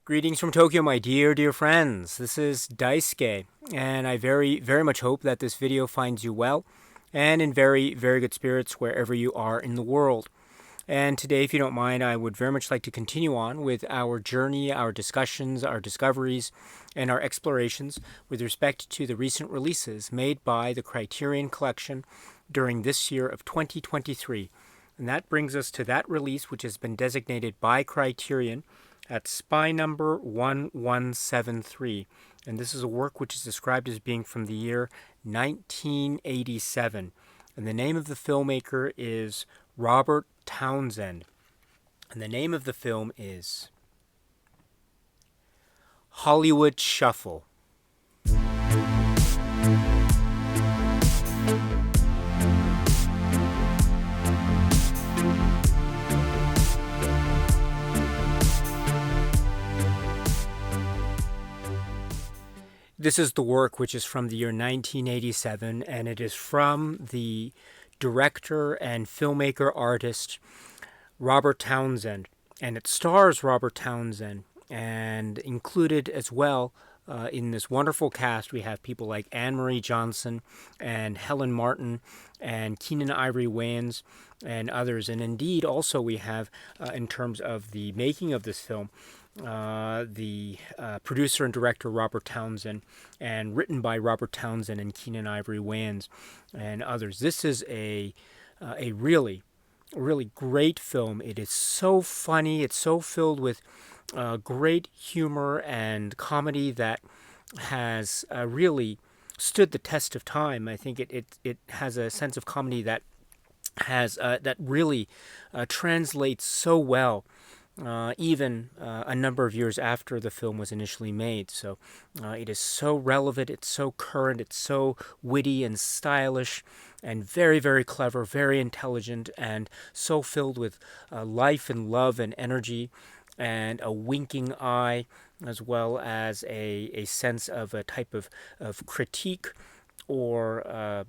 Greetings from Tokyo, my dear friends. This is Daisuke, and I very much hope that this video finds you well and in very good spirits wherever you are in the world. And today, if you don't mind, I would very much like to continue on with our journey, our discussions, our discoveries, and our explorations with respect to the recent releases made by the Criterion Collection during this year of 2023. And that brings us to that release which has been designated by Criterion at spy number 1173. And this is a work which is described as being from the year 1987. And the name of the filmmaker is Robert Townsend. And the name of the film is Hollywood Shuffle. This is the work which is from the year 1987, and it is from the director and filmmaker artist Robert Townsend. And it stars Robert Townsend, and included as well in this wonderful cast we have people like Anne Marie Johnson and Helen Martin and Keenan Ivory Wayans and others. And indeed also we have, in terms of the making of this film, the producer and director Robert Townsend, and written by Robert Townsend and Keenan Ivory Wayans and others. This is a really great film. It is so funny. It's so filled with great humor and comedy that has really stood the test of time. I think it has a sense of comedy that has that really translates so well, even a number of years after the film was initially made. So it is so relevant, it's so current, it's so witty and stylish, and very clever, very intelligent, and so filled with life and love and energy, and a winking eye, as well as a sense of a type of critique, or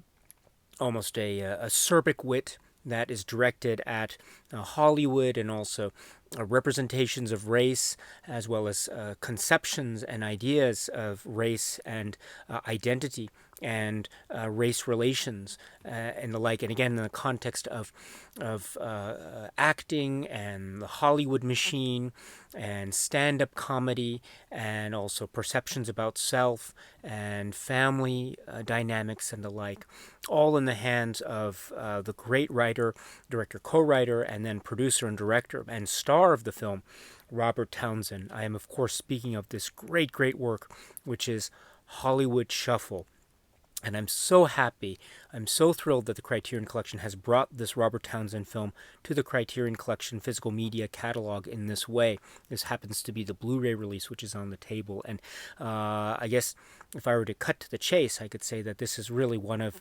almost a acerbic wit that is directed at Hollywood, and also representations of race, as well as conceptions and ideas of race and identity and race relations and the like. And again, in the context of acting and the Hollywood machine and stand-up comedy, and also perceptions about self and family dynamics and the like, all in the hands of the great writer, director, co-writer, and then producer and director and star of the film, Robert Townsend. I am, of course, speaking of this great work, which is Hollywood Shuffle. And I'm so happy, I'm so thrilled that the Criterion Collection has brought this Robert Townsend film to the Criterion Collection physical media catalog in this way. This happens to be the Blu-ray release, which is on the table. And I guess if I were to cut to the chase, I could say that this is really one of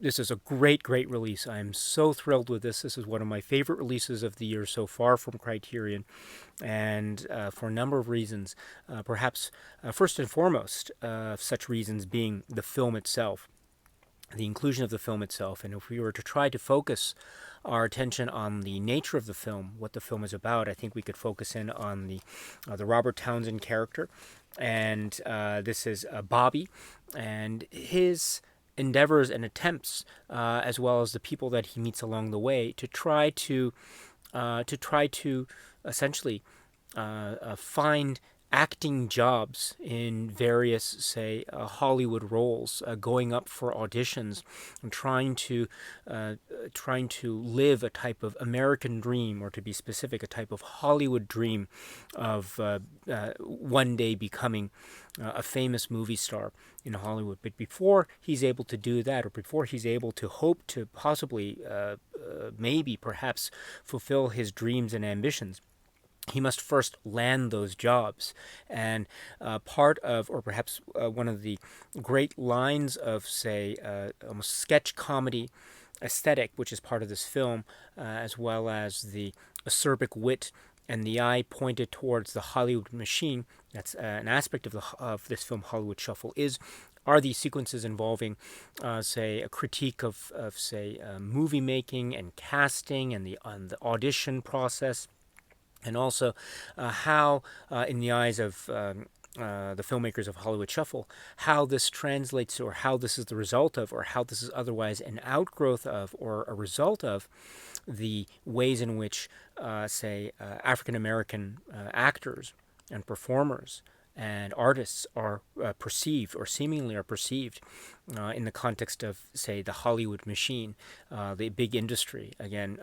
this is a great release. I'm so thrilled with this. This is one of my favorite releases of the year so far from Criterion, and for a number of reasons. Perhaps first and foremost, such reasons being the film itself, the inclusion of the film itself. And if we were to try to focus our attention on the nature of the film, what the film is about, I think we could focus in on the Robert Townsend character. And this is Bobby and his endeavors and attempts, as well as the people that he meets along the way, to try to essentially find acting jobs in various, say, Hollywood roles, going up for auditions, and trying to live a type of American dream, or to be specific, a type of Hollywood dream of one day becoming a famous movie star in Hollywood. But before he's able to do that, or before he's able to hope to possibly, maybe, perhaps fulfill his dreams and ambitions, he must first land those jobs. And part of, or perhaps one of the great lines of, say, almost sketch comedy aesthetic, which is part of this film, as well as the acerbic wit and the eye pointed towards the Hollywood machine, that's an aspect of this film, Hollywood Shuffle, are these sequences involving, say, a critique of say, movie making and casting, and the audition process, and also how, in the eyes of the filmmakers of Hollywood Shuffle, how this translates, or how this is the result of, or how this is otherwise an outgrowth of, or a result of the ways in which, say, African American actors and performers and artists are perceived, or seemingly are perceived, in the context of, say, the Hollywood machine, the big industry, again,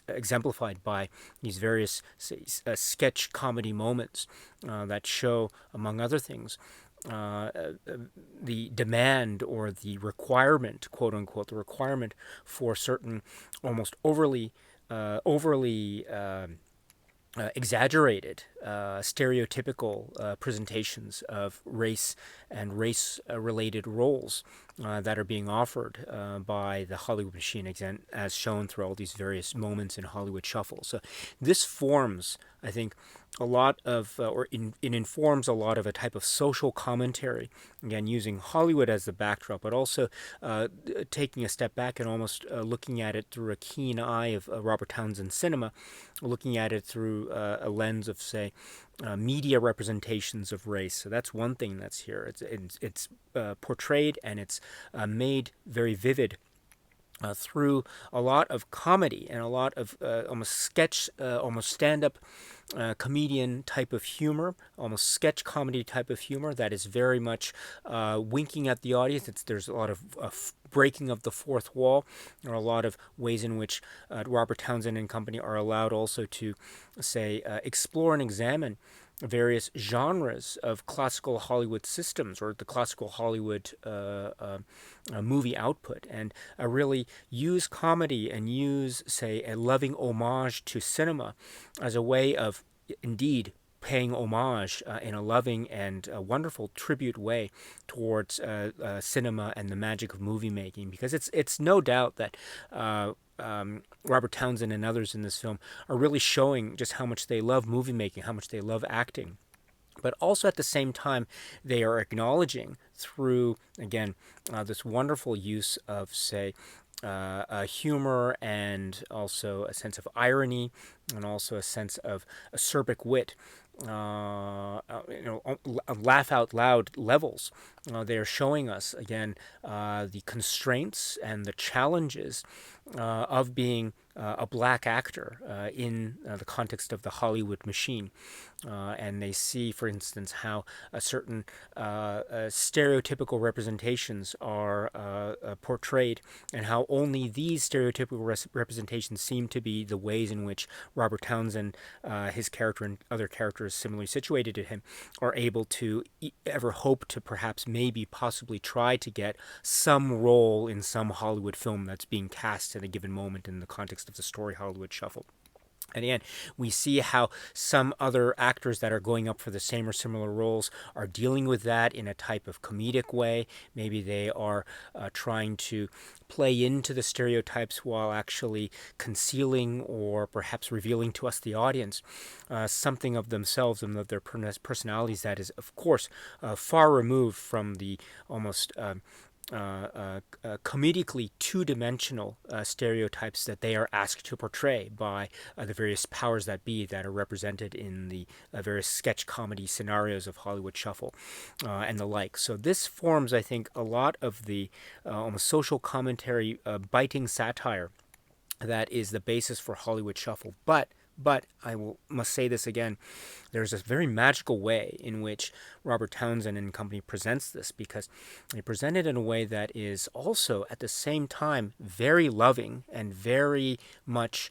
exemplified by these various, say, sketch comedy moments that show, among other things, the demand, or the requirement, quote unquote, the requirement for certain almost overly exaggerated, stereotypical presentations of race and race-related roles that are being offered by the Hollywood machine, again, as shown through all these various moments in Hollywood Shuffle. So this forms, I think, a lot of, it informs a lot of a type of social commentary, again, using Hollywood as the backdrop, but also taking a step back and almost looking at it through a keen eye of Robert Townsend cinema, looking at it through a lens of, say, media representations of race. So that's one thing that's here. It's portrayed, and it's made very vivid through a lot of comedy and a lot of almost sketch, almost stand-up comedian type of humor, almost sketch comedy type of humor that is very much winking at the audience. There's a lot of breaking of the fourth wall. There are a lot of ways in which Robert Townsend and company are allowed also to, say, explore and examine various genres of classical Hollywood systems, or the classical Hollywood movie output, and really use comedy and use, say, a loving homage to cinema as a way of, indeed, paying homage in a loving and wonderful tribute way towards cinema and the magic of movie making, because it's no doubt that Robert Townsend and others in this film are really showing just how much they love movie making, how much they love acting. But also at the same time, they are acknowledging through, again, this wonderful use of, say, humor, and also a sense of irony, and also a sense of acerbic wit, laugh out loud levels. They are showing us, again, the constraints and the challenges of being a black actor in the context of the Hollywood machine. And they see, for instance, how a certain stereotypical representations are portrayed, and how only these stereotypical representations seem to be the ways in which Robert Townsend, his character, and other characters similarly situated to him, are able to ever hope to perhaps, maybe, possibly try to get some role in some Hollywood film that's being cast at a given moment in the context of the story Hollywood Shuffle. And again, we see how some other actors that are going up for the same or similar roles are dealing with that in a type of comedic way. Maybe they are trying to play into the stereotypes while actually concealing, or perhaps revealing to us, the audience, something of themselves and of their personalities that is, of course, far removed from the almost comedically two-dimensional stereotypes that they are asked to portray by the various powers that be that are represented in the various sketch comedy scenarios of Hollywood Shuffle and the like. So this forms, I think, a lot of the almost social commentary, biting satire that is the basis for Hollywood Shuffle. But must say this again, there's a very magical way in which Robert Townsend and company presents this, because they present it in a way that is also at the same time very loving and very much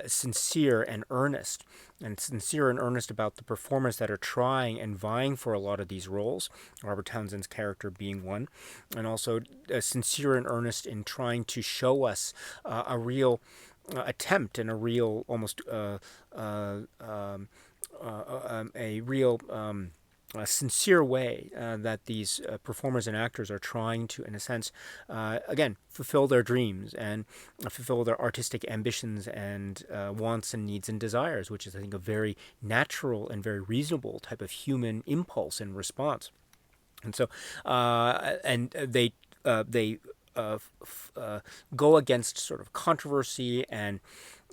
sincere and earnest about the performers that are trying and vying for a lot of these roles, Robert Townsend's character being one, and also sincere and earnest in trying to show us a real attempt, and a real, almost a real sincere way that these performers and actors are trying to, in a sense, again, fulfill their dreams and fulfill their artistic ambitions and wants and needs and desires, which is, I think, a very natural and very reasonable type of human impulse and response. And so, and they go against sort of controversy and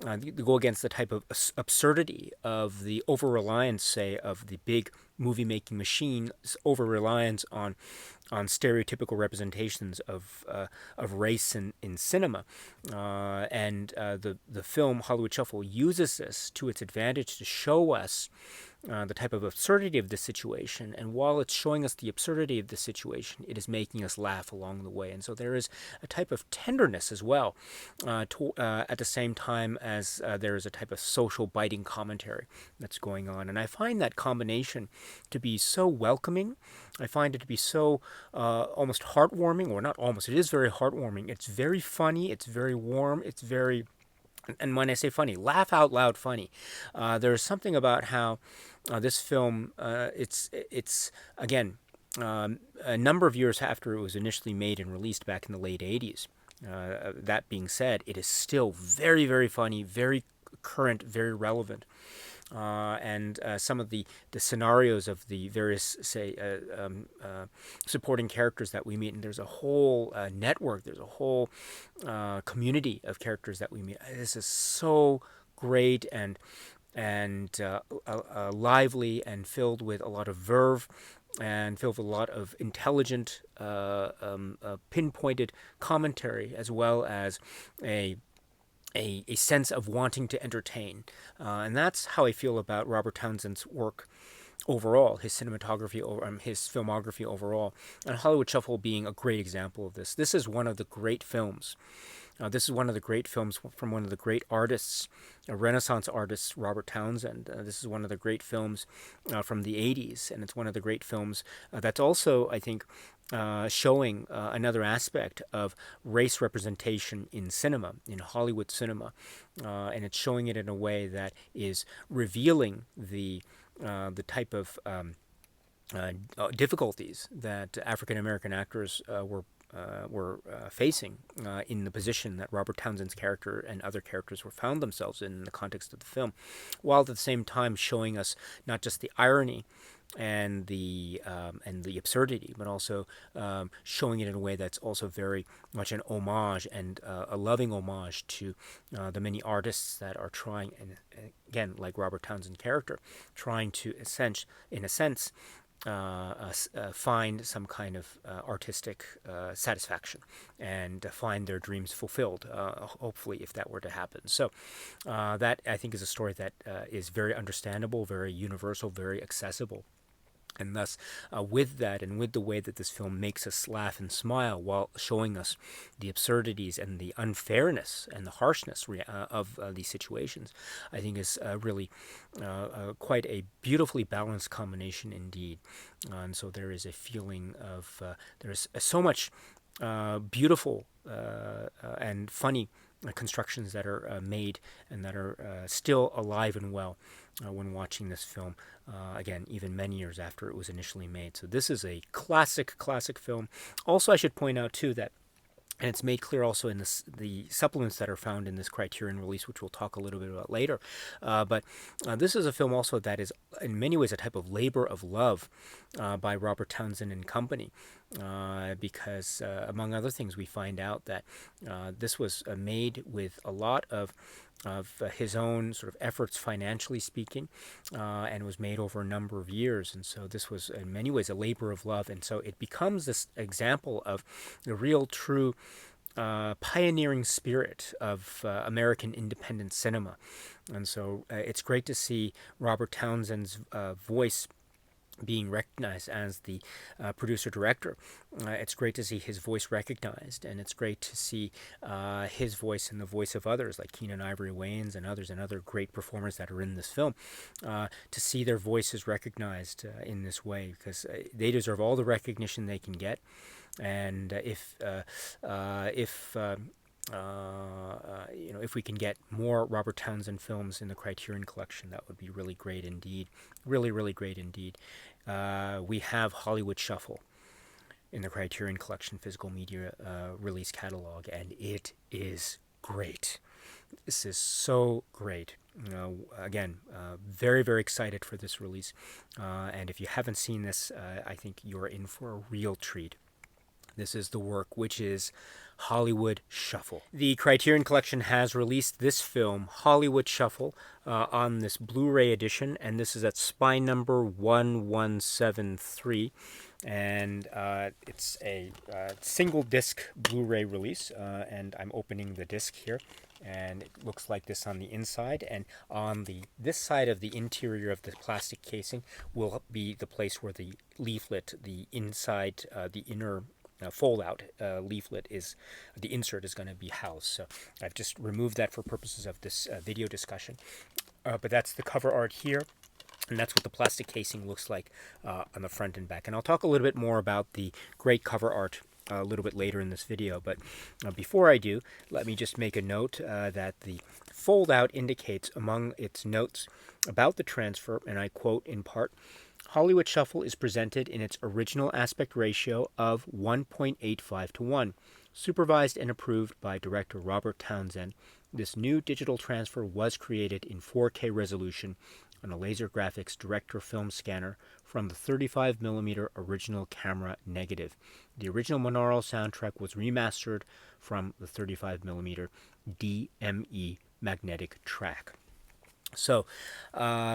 they go against the type of absurdity of the over-reliance, say, of the big movie-making machine's over-reliance on stereotypical representations of race in cinema, and the film Hollywood Shuffle uses this to its advantage to show us the type of absurdity of the situation. And while it's showing us the absurdity of the situation, it is making us laugh along the way. And so there is a type of tenderness as well, at the same time as there is a type of social biting commentary that's going on. And I find that combination to be so welcoming. I find it to be so almost heartwarming, or not almost, it is very heartwarming. It's very funny, it's very warm, it's very, and when I say funny, laugh out loud funny. There's something about how this film, it's again, a number of years after it was initially made and released back in the late 80s. That being said, it is still very, very funny, very current, very relevant. And some of the scenarios of the various, say, supporting characters that we meet, and there's a whole network, there's a whole community of characters that we meet. This is so great and lively and filled with a lot of verve and filled with a lot of intelligent, pinpointed commentary, as well as a sense of wanting to entertain. And that's how I feel about Robert Townsend's work overall, his cinematography, his filmography overall, and Hollywood Shuffle being a great example of this. This is one of the great films. This is one of the great films from one of the great artists, Renaissance artist, Robert Townsend. This is one of the great films from the 80s, and it's one of the great films that's also, I think, showing another aspect of race representation in cinema, in Hollywood cinema, and it's showing it in a way that is revealing the type of difficulties that African American actors were facing in the position that Robert Townsend's character and other characters were found themselves in the context of the film, while at the same time showing us not just the irony and the absurdity, but also showing it in a way that's also very much an homage and a loving homage to the many artists that are trying, and again, like Robert Townsend's character, trying to, in a sense, find some kind of artistic satisfaction and find their dreams fulfilled, hopefully, if that were to happen. So that, I think, is a story that is very understandable, very universal, very accessible. And thus, with that and with the way that this film makes us laugh and smile while showing us the absurdities and the unfairness and the harshness of these situations, I think is really quite a beautifully balanced combination indeed. And so there is a feeling of, there's so much beautiful and funny constructions that are made and that are still alive and well when watching this film, again, even many years after it was initially made. So this is a classic film. Also, I should point out, too, that, and it's made clear also in the supplements that are found in this Criterion release, which we'll talk a little bit about later. But this is a film also that is in many ways a type of labor of love by Robert Townsend and company. Because, among other things, we find out that this was made with a lot of his own sort of efforts, financially speaking, and was made over a number of years. And so this was in many ways a labor of love. And so it becomes this example of the real, true pioneering spirit of American independent cinema. And so it's great to see Robert Townsend's voice being recognized as the producer-director. It's great to see his voice recognized, and it's great to see his voice and the voice of others like Keenan Ivory Wayans and other great performers that are in this film, to see their voices recognized in this way, because they deserve all the recognition they can get. And if we can get more Robert Townsend films in the Criterion collection, that would be really great indeed. Really, really great indeed. We have Hollywood Shuffle in the Criterion collection physical media release catalog, and it is great. This is so great. Again, very, very excited for this release. And if you haven't seen this, I think you're in for a real treat. This is the work, which is Hollywood Shuffle. The Criterion Collection has released this film, Hollywood Shuffle, on this Blu-ray edition, and this is at spine number 1173. And it's a single disc Blu-ray release, and I'm opening the disc here, and it looks like this on the inside, and on this side of the interior of the plastic casing will be the place where the leaflet, the inside, the inner fold-out leaflet is, the insert is going to be housed. So I've just removed that for purposes of this video discussion. But that's the cover art here, and that's what the plastic casing looks like on the front and back. And I'll talk a little bit more about the great cover art a little bit later in this video. But before I do, let me just make a note that the fold-out indicates among its notes about the transfer, and I quote in part, Hollywood Shuffle is presented in its original aspect ratio of 1.85 to 1, supervised and approved by director Robert Townsend. This new digital transfer was created in 4K resolution on a laser graphics director film scanner from the 35mm original camera negative. The original monaural soundtrack was remastered from the 35mm DME magnetic track. So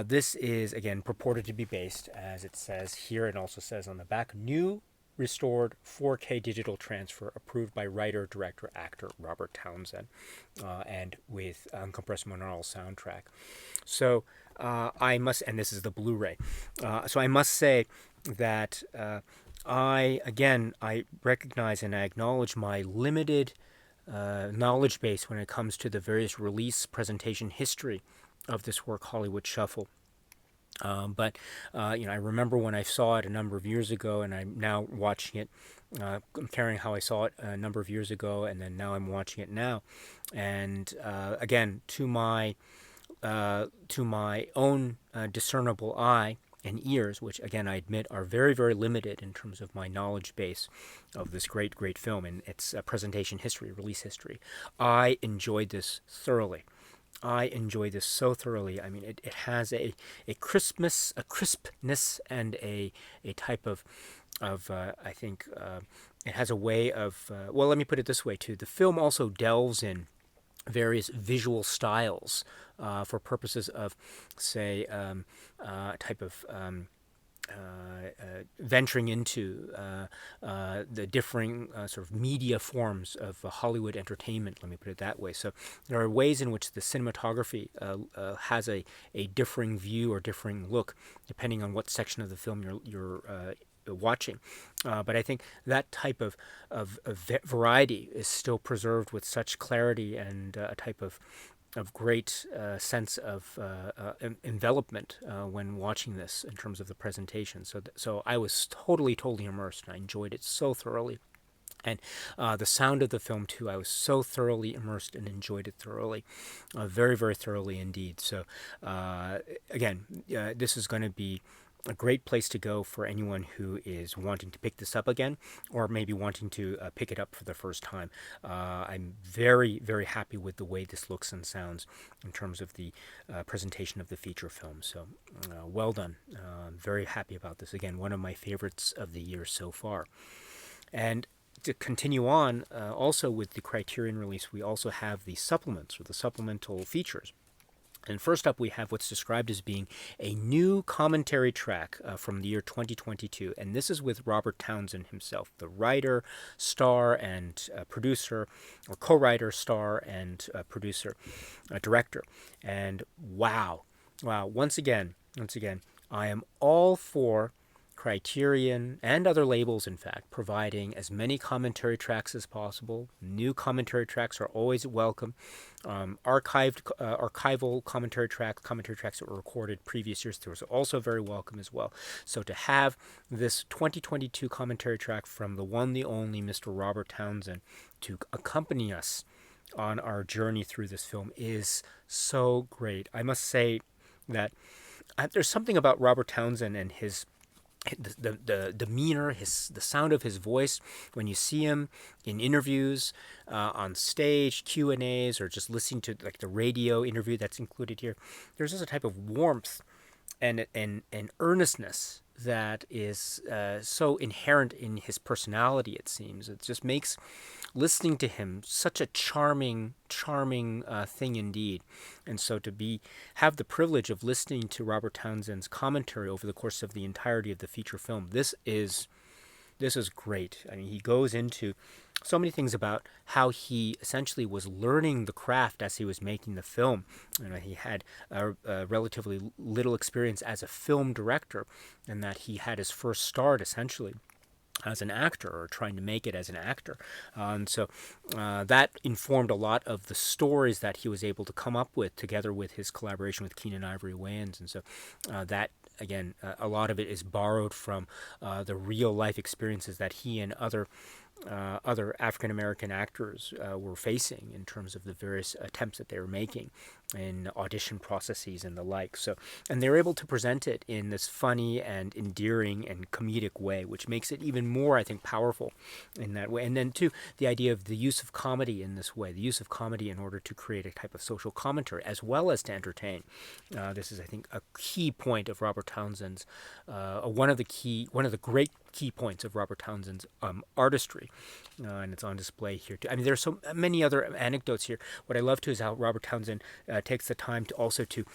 this is, again, purported to be based, as it says here, it also says on the back, new restored 4K digital transfer approved by writer, director, actor Robert Townsend, and with uncompressed monaural soundtrack. So I must, and this is the Blu-ray, so I must say that I recognize and I acknowledge my limited knowledge base when it comes to the various release presentation history of this work, Hollywood Shuffle. But I remember when I saw it a number of years ago, and I'm now watching it, comparing how I saw it a number of years ago, and then now I'm watching it now. And again, to my own discernible eye and ears, which again I admit are very, very limited in terms of my knowledge base of this great, great film and its presentation history, release history, I enjoyed this thoroughly. I enjoy this so thoroughly. I mean, it has a crispness, and a type of I think it has a way of, well, let me put it this way too. The film also delves in various visual styles for purposes of, say, type of venturing into the differing sort of media forms of Hollywood entertainment, let me put it that way. So there are ways in which the cinematography has a differing view or differing look depending on what section of the film you're watching. But I think that type of variety is still preserved with such clarity and a type of great sense of envelopment when watching this in terms of the presentation. So I was totally immersed, and I enjoyed it so thoroughly. And the sound of the film, too, I was so thoroughly immersed and enjoyed it thoroughly, very, very thoroughly indeed. So again, this is going to be a great place to go for anyone who is wanting to pick this up again, or maybe wanting to pick it up for the first time. I'm very, very happy with the way this looks and sounds in terms of the presentation of the feature film. So well done. Very happy about this. Again, one of my favorites of the year so far. And to continue on, also with the Criterion release, we also have the supplements, or the supplemental features. And first up, we have what's described as being a new commentary track from the year 2022. And this is with Robert Townsend himself, the writer, star, and producer, or co-writer, star, and producer, director. And wow, once again, I am all for Criterion and other labels, in fact, providing as many commentary tracks as possible. New commentary tracks are always welcome. Archival commentary tracks that were recorded previous years, those are also very welcome as well. So to have this 2022 commentary track from the one, the only Mr. Robert Townsend to accompany us on our journey through this film is so great. I must say that there's something about Robert Townsend and the demeanor, the sound of his voice, when you see him in interviews, on stage, Q&As, or just listening to like the radio interview that's included here. There's just a type of warmth and earnestness that is so inherent in his personality, it seems. It just makes listening to him such a charming thing indeed. And so to have the privilege of listening to Robert Townsend's commentary over the course of the entirety of the feature film, this is great. I mean, he goes into so many things about how he essentially was learning the craft as he was making the film. He had a relatively little experience as a film director, and that he had his first start essentially as an actor, or trying to make it as an actor. And so that informed a lot of the stories that he was able to come up with, together with his collaboration with Keenan Ivory Wayans. And so that, again, a lot of it is borrowed from the real life experiences that he and other African American actors were facing in terms of the various attempts that they were making in audition processes and the like. So, and they're able to present it in this funny and endearing and comedic way, which makes it even more, I think, powerful in that way. And then, too, the idea of the use of comedy in this way, the use of comedy in order to create a type of social commentary as well as to entertain. This is, I think, a key point of Robert Townsend's, one of the great key points of Robert Townsend's artistry, and it's on display here too. I mean, there's so many other anecdotes here. What I love too is how Robert Townsend takes the time to also to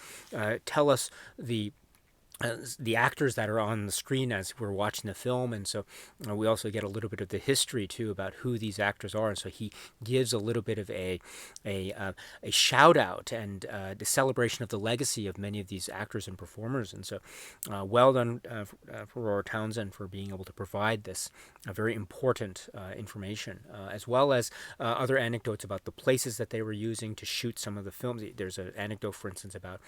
tell us the actors that are on the screen as we're watching the film. And so we also get a little bit of the history too about who these actors are. And so he gives a little bit of a shout out and the celebration of the legacy of many of these actors and performers. And so well done for Robert Townsend for being able to provide this very important information, as well as other anecdotes about the places that they were using to shoot some of the films. There's an anecdote, for instance, about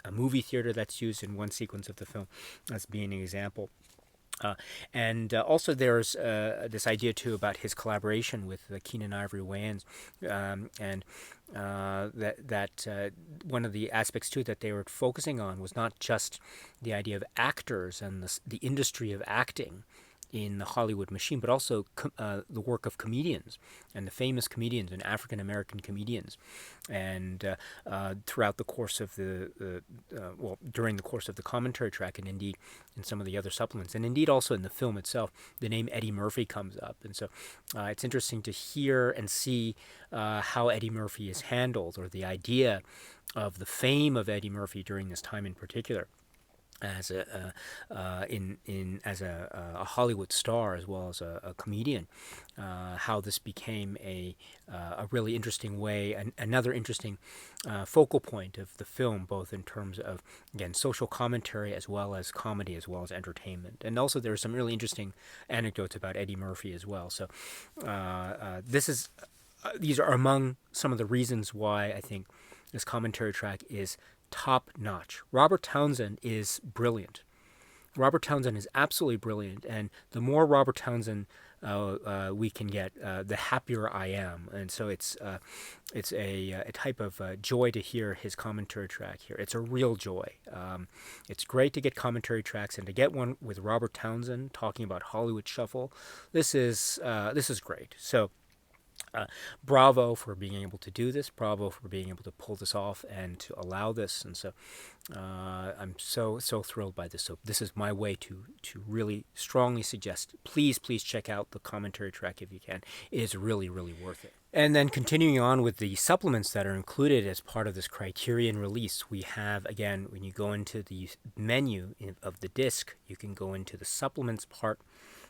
a movie theater that's used in one sequence of the film as being an example. And also there's this idea too about his collaboration with Keenan Ivory Wayans, and that one of the aspects too that they were focusing on was not just the idea of actors and the industry of acting in the Hollywood machine, but also the work of comedians and the famous comedians and African American comedians. And throughout the course of during the course of the commentary track, and indeed in some of the other supplements, and indeed also in the film itself, the name Eddie Murphy comes up. And so it's interesting to hear and see how Eddie Murphy is handled, or the idea of the fame of Eddie Murphy during this time in particular, as a Hollywood star as well as a comedian, how this became a really interesting way, another interesting focal point of the film, both in terms of, again, social commentary as well as comedy as well as entertainment. And also there are some really interesting anecdotes about Eddie Murphy as well. So these are among some of the reasons why I think this commentary track is top notch. Robert Townsend is brilliant. Robert Townsend is absolutely brilliant, and the more Robert Townsend we can get, the happier I am. And so it's a type of joy to hear his commentary track here. It's a real joy. It's great to get commentary tracks, and to get one with Robert Townsend talking about Hollywood Shuffle. This is great. So. Bravo for being able to do this. Bravo for being able to pull this off and to allow this. And so I'm so thrilled by this. So this is my way to really strongly suggest, please check out the commentary track if you can. It is really, really worth it. And then continuing on with the supplements that are included as part of this Criterion release, we have, again, when you go into the menu of the disc, you can go into the supplements part,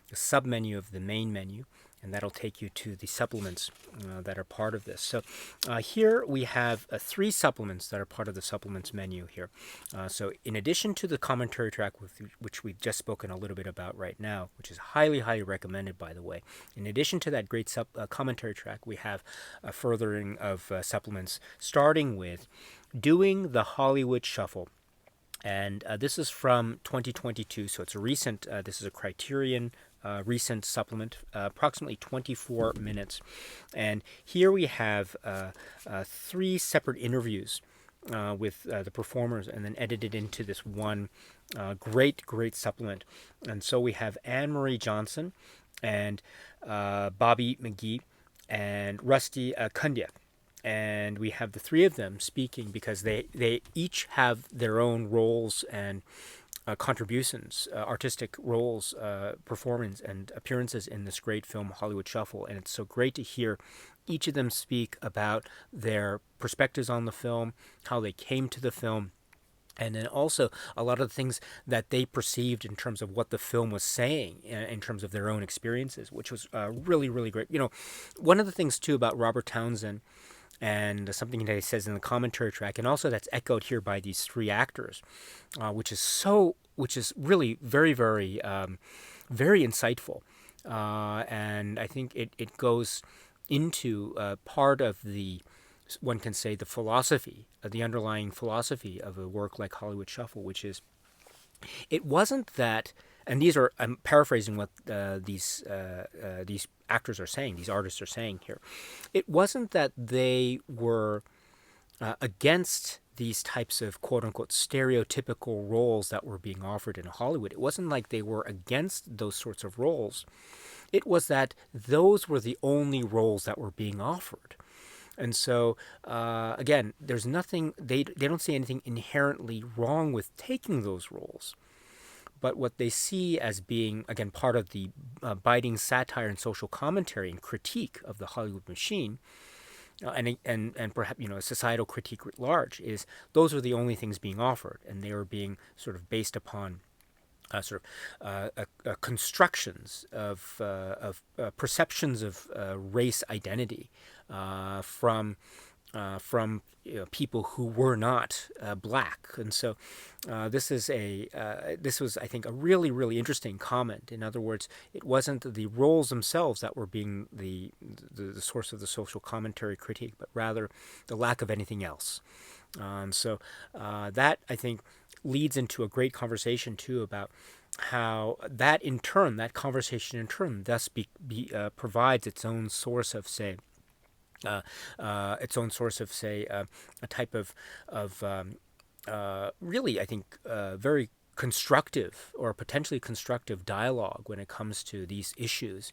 the sub-menu of the main menu, and that'll take you to the supplements that are part of this. So here we have 3 supplements that are part of the supplements menu here. So in addition to the commentary track, which we've just spoken a little bit about right now, which is highly, highly recommended, by the way, in addition to that great commentary track, we have a furthering of supplements, starting with Doing the Hollywood Shuffle. And this is from 2022, so it's a recent, this is a Criterion recent supplement, approximately 24 minutes. And here we have 3 separate interviews with the performers, and then edited into this one great supplement. And so we have Anne Marie Johnson and Bobby McGee and Rusty Cundiff. And we have the 3 of them speaking because they each have their own roles and contributions, artistic roles, performance, and appearances in this great film, Hollywood Shuffle. And it's so great to hear each of them speak about their perspectives on the film, how they came to the film, and then also a lot of the things that they perceived in terms of what the film was saying in terms of their own experiences, which was really, really great. One of the things too about Robert Townsend, and something that he says in the commentary track, and also that's echoed here by these three actors, which is really very, very, very insightful, and I think it goes into part of the, one can say, the philosophy, the underlying philosophy of a work like Hollywood Shuffle, which is, it wasn't that, and I'm paraphrasing what these actors are saying, these artists are saying here. It wasn't that they were against these types of quote-unquote stereotypical roles that were being offered in Hollywood. It wasn't like they were against those sorts of roles. It was that those were the only roles that were being offered. And so, again, there's nothing, they don't see anything inherently wrong with taking those roles. But what they see as being, again, part of the biting satire and social commentary and critique of the Hollywood machine, and perhaps, a societal critique writ large, is those are the only things being offered, and they are being sort of based upon constructions of perceptions of race identity from people who were not black. And so this was, I think, a really, really interesting comment. In other words, it wasn't the roles themselves that were being the source of the social commentary critique, but rather the lack of anything else. So that, I think, leads into a great conversation too about how that in turn, that conversation in turn, thus provides its own source of, say, a type of really, I think, very constructive or potentially constructive dialogue when it comes to these issues,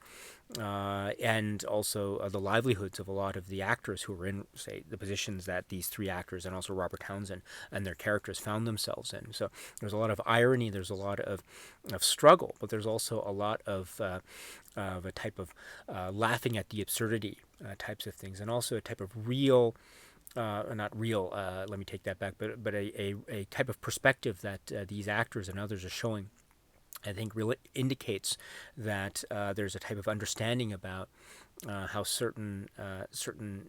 and also the livelihoods of a lot of the actors who were in, say, the positions that these three actors and also Robert Townsend and their characters found themselves in. So there's a lot of irony, there's a lot of struggle, but there's also a lot of a type of laughing at the absurdity types of things, and also a type of real, not real, let me take that back, but a type of perspective that these actors and others are showing, I think, really indicates that there's a type of understanding about how certain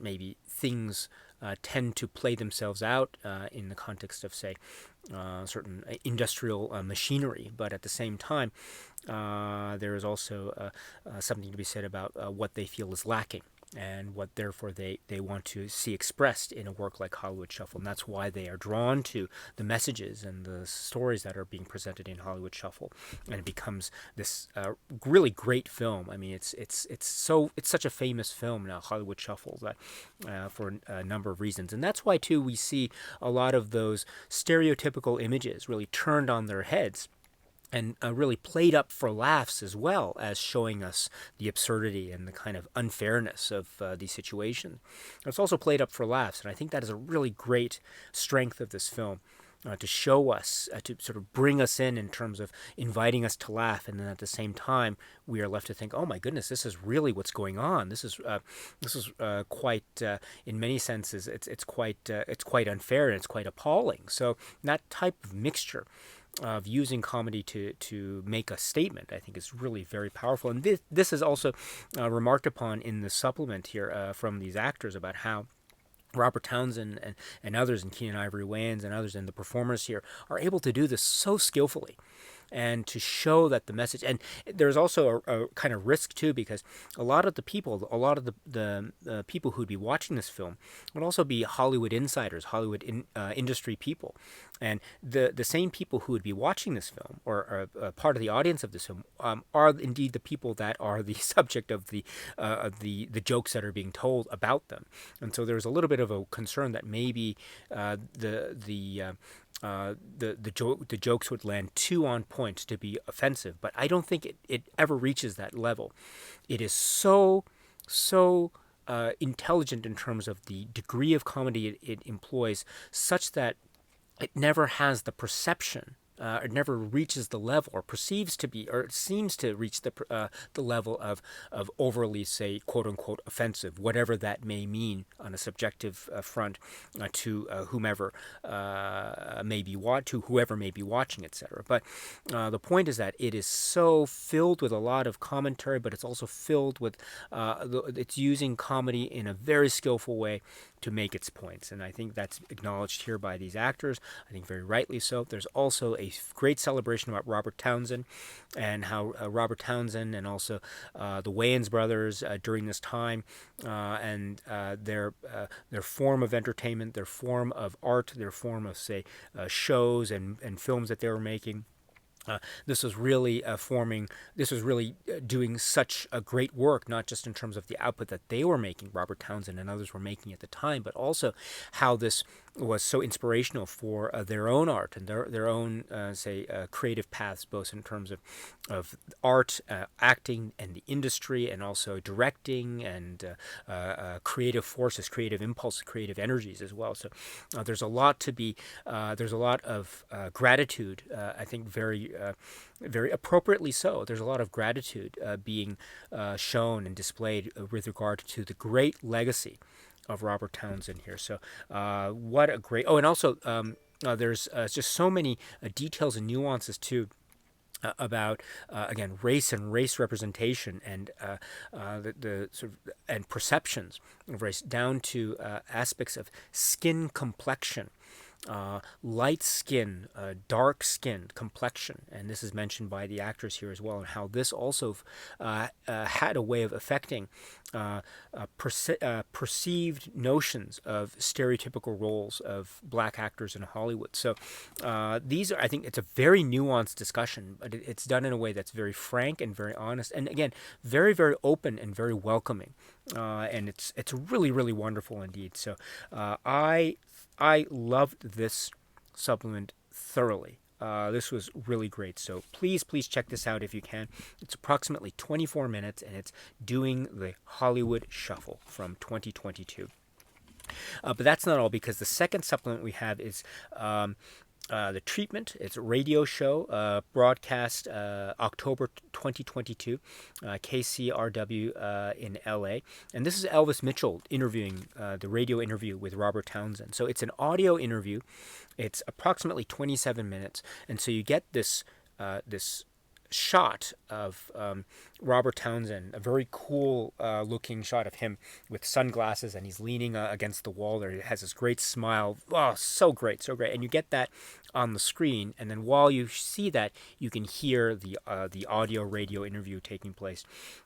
maybe things tend to play themselves out in the context of, say, certain industrial machinery. But at the same time, there is also something to be said about what they feel is lacking, and what therefore they want to see expressed in a work like Hollywood Shuffle. And that's why they are drawn to the messages and the stories that are being presented in Hollywood Shuffle, and it becomes this really great film. I mean, it's such a famous film now, Hollywood Shuffle, that for a number of reasons. And that's why too we see a lot of those stereotypical images really turned on their heads, and really played up for laughs, as well as showing us the absurdity and the kind of unfairness of these situations. It's also played up for laughs, and I think that is a really great strength of this film, to show us, to sort of bring us in terms of inviting us to laugh, and then at the same time we are left to think, oh my goodness, this is really what's going on. This is quite, in many senses, it's quite unfair, and it's quite appalling. So that type of mixture of using comedy to make a statement, I think, is really very powerful. And this is also remarked upon in the supplement here from these actors about how Robert Townsend and others, and Keenan Ivory Wayans and others, and the performers here are able to do this so skillfully, and to show that the message, and there's also a kind of risk too, because a lot of the people who'd be watching this film would also be Hollywood insiders, Hollywood industry people, and the same people who would be watching this film, or part of the audience of this film, are indeed the people that are the subject of the jokes that are being told about them. And so there's a little bit of a concern that maybe the jokes would land too on point to be offensive, but I don't think it ever reaches that level. It is so intelligent in terms of the degree of comedy it employs, such that it never has the perception it never reaches the level, or perceives to be, or it seems to reach the level of overly, say, quote unquote, offensive, whatever that may mean on a subjective front to whomever whoever may be watching, etc. But the point is that it is so filled with a lot of commentary, but it's also filled with it's using comedy in a very skillful way to make its points, and I think that's acknowledged here by these actors. I think very rightly so. There's also a great celebration about Robert Townsend, and how Robert Townsend and also the Wayans brothers during this time, and their form of entertainment, their form of art, their form of, say, shows and films that they were making. This was really doing such a great work, not just in terms of the output that they were making, Robert Townsend and others were making at the time, but also how this was so inspirational for their own art and their own, creative paths, both in terms of art, acting, and the industry, and also directing and creative forces, creative impulses, creative energies as well. So there's a lot of gratitude, I think very appropriately so. There's a lot of gratitude being shown and displayed with regard to the great legacy of Robert Townsend here. So what a great... Oh, and also there's just so many details and nuances too about again, race and race representation, and the sort of and perceptions of race, down to aspects of skin complexion. Light skin, dark skin, complexion, and this is mentioned by the actors here as well, and how this also had a way of affecting perceived notions of stereotypical roles of black actors in Hollywood. So these are, I think, it's a very nuanced discussion, but it's done in a way that's very frank and very honest, and again, very, very open and very welcoming, and it's really, really wonderful indeed. So I loved this supplement thoroughly. This was really great. So please check this out if you can. It's approximately 24 minutes, and it's doing the Hollywood Shuffle from 2022. But that's not all, because the second supplement we have is The Treatment. It's a radio show broadcast October 2022, KCRW in LA. And this is Elvis Mitchell interviewing, the radio interview with Robert Townsend. So it's an audio interview. It's approximately 27 minutes. And so you get this shot of Robert Townsend, a very cool looking shot of him with sunglasses, and he's leaning against the wall there. He has this great smile. Oh, so great, so great. And you get that on the screen, and then while you see that, you can hear the audio radio interview taking place.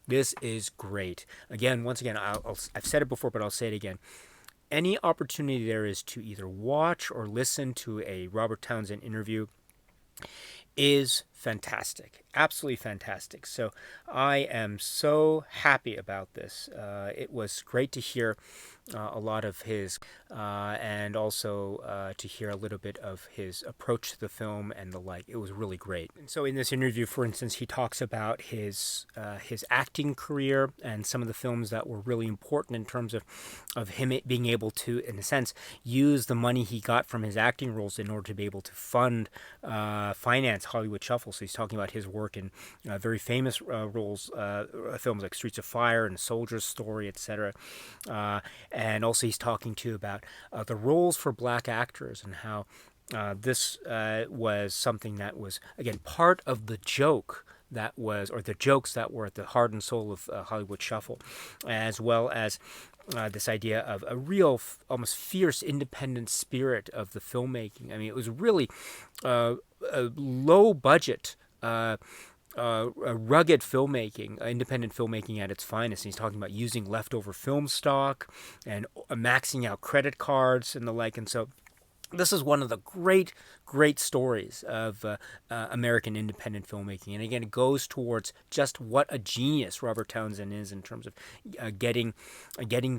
This is great. Again, once again, I've said it before, but I'll say it again. Any opportunity there is to either watch or listen to a Robert Townsend interview is fantastic, absolutely fantastic. So I am so happy about this. It was great to hear a lot of his, and also to hear a little bit of his approach to the film and the like. It was really great. And so in this interview, for instance, he talks about his acting career and some of the films that were really important in terms of him being able to, in a sense, use the money he got from his acting roles in order to be able to finance Hollywood Shuffle. So he's talking about his work in very famous roles, films like Streets of Fire and Soldier's Story, etc. And also he's talking too about the roles for black actors, and how this was something that was, again, part of the joke that was, or the jokes that were at the heart and soul of Hollywood Shuffle, as well as this idea of a real, almost fierce, independent spirit of the filmmaking. I mean, it was really a low budget, a rugged filmmaking, independent filmmaking at its finest. And he's talking about using leftover film stock and maxing out credit cards and the like. And so this is one of the great stories of American independent filmmaking. And again, it goes towards just what a genius Robert Townsend is in terms of getting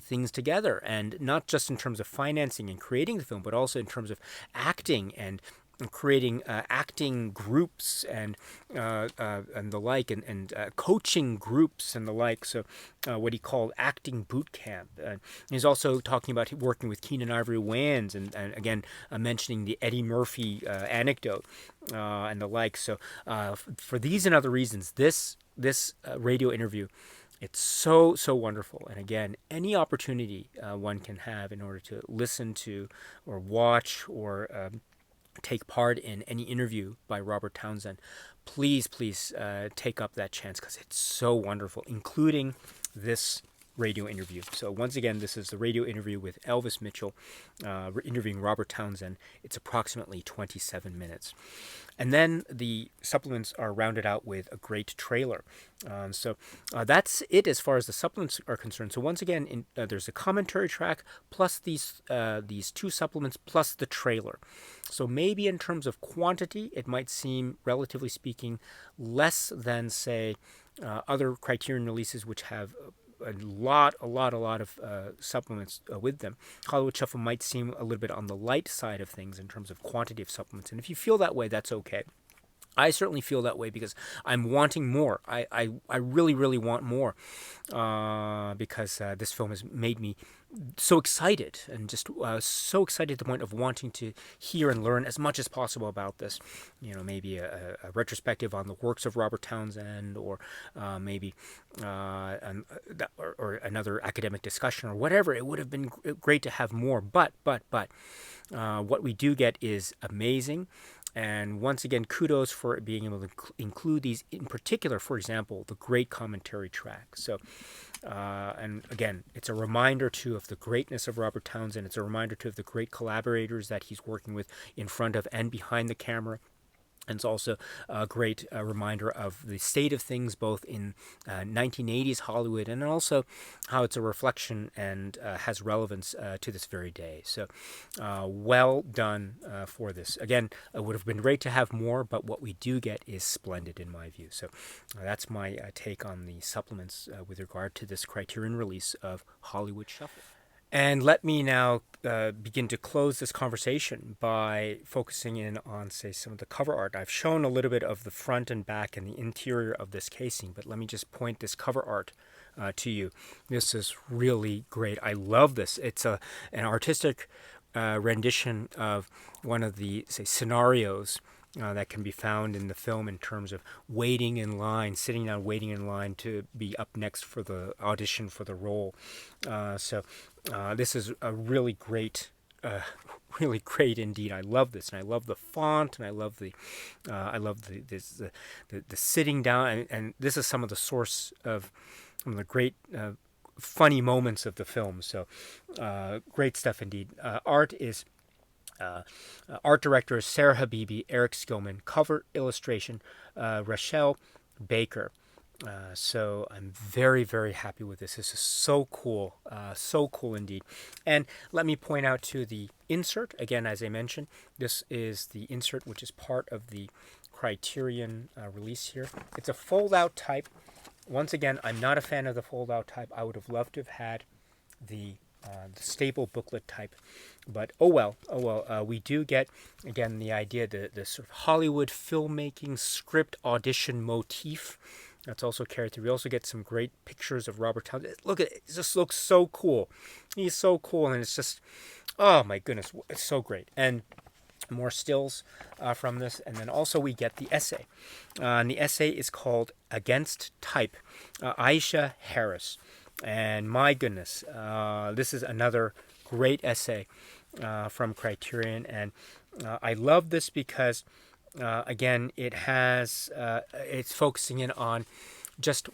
things together, and not just in terms of financing and creating the film, but also in terms of acting and creating acting groups and the like, and coaching groups and the like. So what he called acting boot camp. He's also talking about working with Keenan Ivory Wayans, and again mentioning the Eddie Murphy anecdote and the like. So for these and other reasons, this radio interview, it's so wonderful. And again, any opportunity one can have in order to listen to or watch or take part in any interview by Robert Townsend, please take up that chance, because it's so wonderful, including this radio interview. So once again, this is the radio interview with Elvis Mitchell interviewing Robert Townsend. It's approximately 27 minutes. And then the supplements are rounded out with a great trailer. So that's it as far as the supplements are concerned. So once again, there's a commentary track plus these two supplements plus the trailer. So maybe in terms of quantity, it might seem, relatively speaking, less than, say, other Criterion releases, which have a lot of supplements with them. Hollywood Shuffle might seem a little bit on the light side of things in terms of quantity of supplements. And if you feel that way, that's okay. I certainly feel that way because I'm wanting more. I really want more because this film has made me so excited, and just so excited to the point of wanting to hear and learn as much as possible about this. Maybe a retrospective on the works of Robert Townsend, or maybe or another academic discussion or whatever. It would have been great to have more, but what we do get is amazing. And once again, kudos for being able to include these, in particular, for example, the great commentary track. So, and again, it's a reminder, too, of the greatness of Robert Townsend. It's a reminder, too, of the great collaborators that he's working with in front of and behind the camera. And it's also a great reminder of the state of things both in 1980s Hollywood, and also how it's a reflection and has relevance to this very day. So well done for this. Again, it would have been great to have more, but what we do get is splendid in my view. So that's my take on the supplements with regard to this Criterion release of Hollywood Shuffle. And let me now begin to close this conversation by focusing in on, say, some of the cover art. I've shown a little bit of the front and back and the interior of this casing, but let me just point this cover art to you. This is really great. I love this. It's an artistic rendition of one of the, say, scenarios that can be found in the film in terms of waiting in line, sitting down waiting in line to be up next for the audition for the role. So this is a really great indeed. I love this, and I love the font, and I love the sitting down, and this is some of the source of some of the great funny moments of the film. So great stuff indeed. Art director is Sarah Habibi, Eric Skillman. Cover illustration, Rachelle Baker. So I'm very happy with this. This is so cool indeed. And let me point out to the insert again, as I mentioned, this is the insert which is part of the Criterion release here. It's a fold-out type. Once again, I'm not a fan of the fold-out type. I would have loved to have had the staple booklet type, but oh well. We do get, again, the idea, the sort of Hollywood filmmaking script audition motif. That's also carried through. We also get some great pictures of Robert Townsend. Look at it. It just looks so cool. He's so cool, and it's just, oh my goodness, it's so great. And more stills from this. And then also we get the essay. And the essay is called Against Type, Aisha Harris. And my goodness, this is another great essay from Criterion. And I love this because, again, it's focusing in on just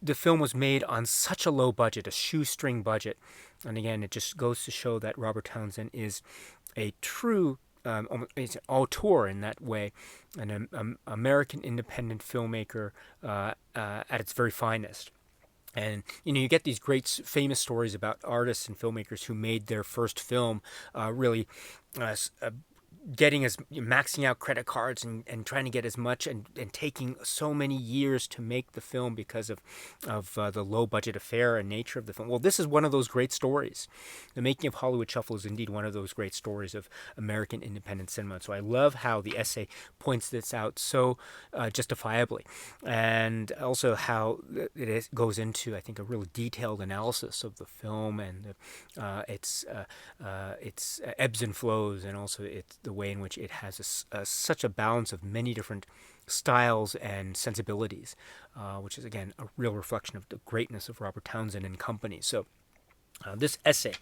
the film was made on such a low budget, a shoestring budget. And again, it just goes to show that Robert Townsend is a true he's an auteur in that way, an American independent filmmaker at its very finest. And, you get these great famous stories about artists and filmmakers who made their first film really maxing out credit cards and trying to get as much and taking so many years to make the film because of the low budget affair and nature of the film. Well, this is one of those great stories. The Making of Hollywood Shuffle is indeed one of those great stories of American independent cinema. So I love how the essay points this out so justifiably, and also how goes into, I think, a really detailed analysis of the film and its ebbs and flows, and also the way in which it has such a balance of many different styles and sensibilities, which is, again, a real reflection of the greatness of Robert Townsend and company. So this essay,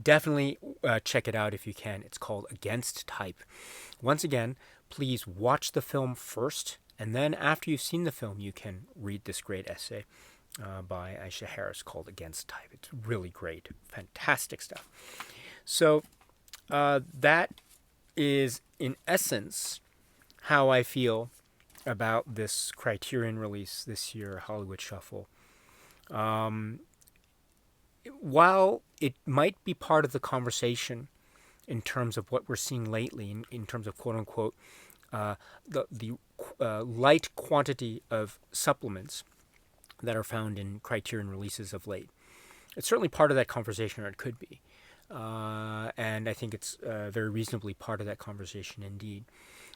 definitely check it out if you can. It's called Against Type. Once again, please watch the film first, and then after you've seen the film, you can read this great essay by Aisha Harris called Against Type. It's really great, fantastic stuff. So that is, in essence, how I feel about this Criterion release this year, Hollywood Shuffle. While it might be part of the conversation in terms of what we're seeing lately, in terms of quote-unquote the light quantity of supplements that are found in Criterion releases of late, it's certainly part of that conversation, or it could be. And I think it's very reasonably part of that conversation indeed.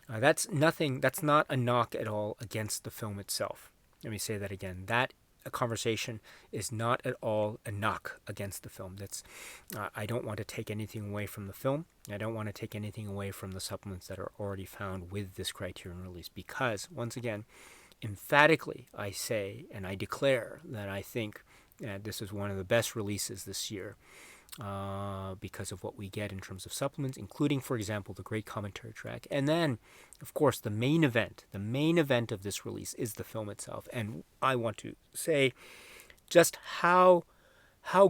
That's not a knock at all against the film itself. Let me say that again. That conversation is not at all a knock against the film. I don't want to take anything away from the film. I don't want to take anything away from the supplements that are already found with this Criterion release, because, once again, emphatically I say and I declare that I think this is one of the best releases this year, because of what we get in terms of supplements, including, for example, the great commentary track. And then, of course, the main event of this release is the film itself. And I want to say just how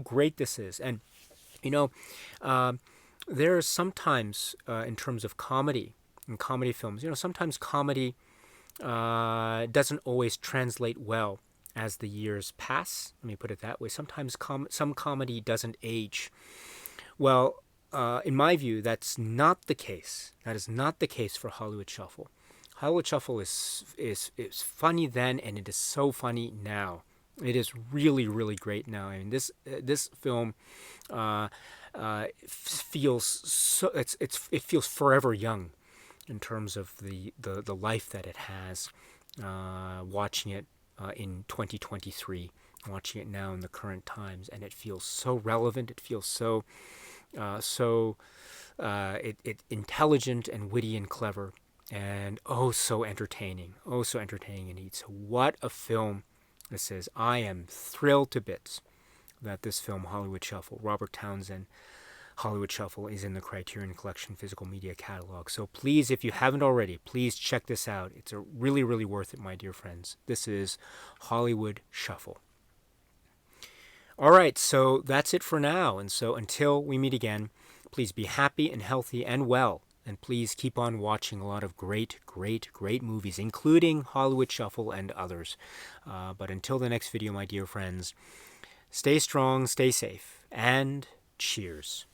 great this is. And, there is sometimes, in terms of comedy and comedy films, sometimes comedy doesn't always translate well as the years pass. Let me put it that way. Sometimes some comedy doesn't age well. In my view, that's not the case. That is not the case for Hollywood Shuffle. Hollywood Shuffle is funny then, and it is so funny now. It is really, really great now. I mean, this film feels so it feels forever young in terms of the life that it has. Watching it in 2023, watching it now in the current times, and it feels so relevant. It feels so intelligent and witty and clever, and so entertaining. Indeed. So what a film this is. I am thrilled to bits that this film, Hollywood Shuffle, Robert Townsend, Hollywood Shuffle, is in the Criterion Collection physical media catalog. So please, if you haven't already, please check this out. It's really, really worth it, my dear friends. This is Hollywood Shuffle. All right, so that's it for now. And so until we meet again, please be happy and healthy and well. And please keep on watching a lot of great, great, great movies, including Hollywood Shuffle and others. But until the next video, my dear friends, stay strong, stay safe, and cheers.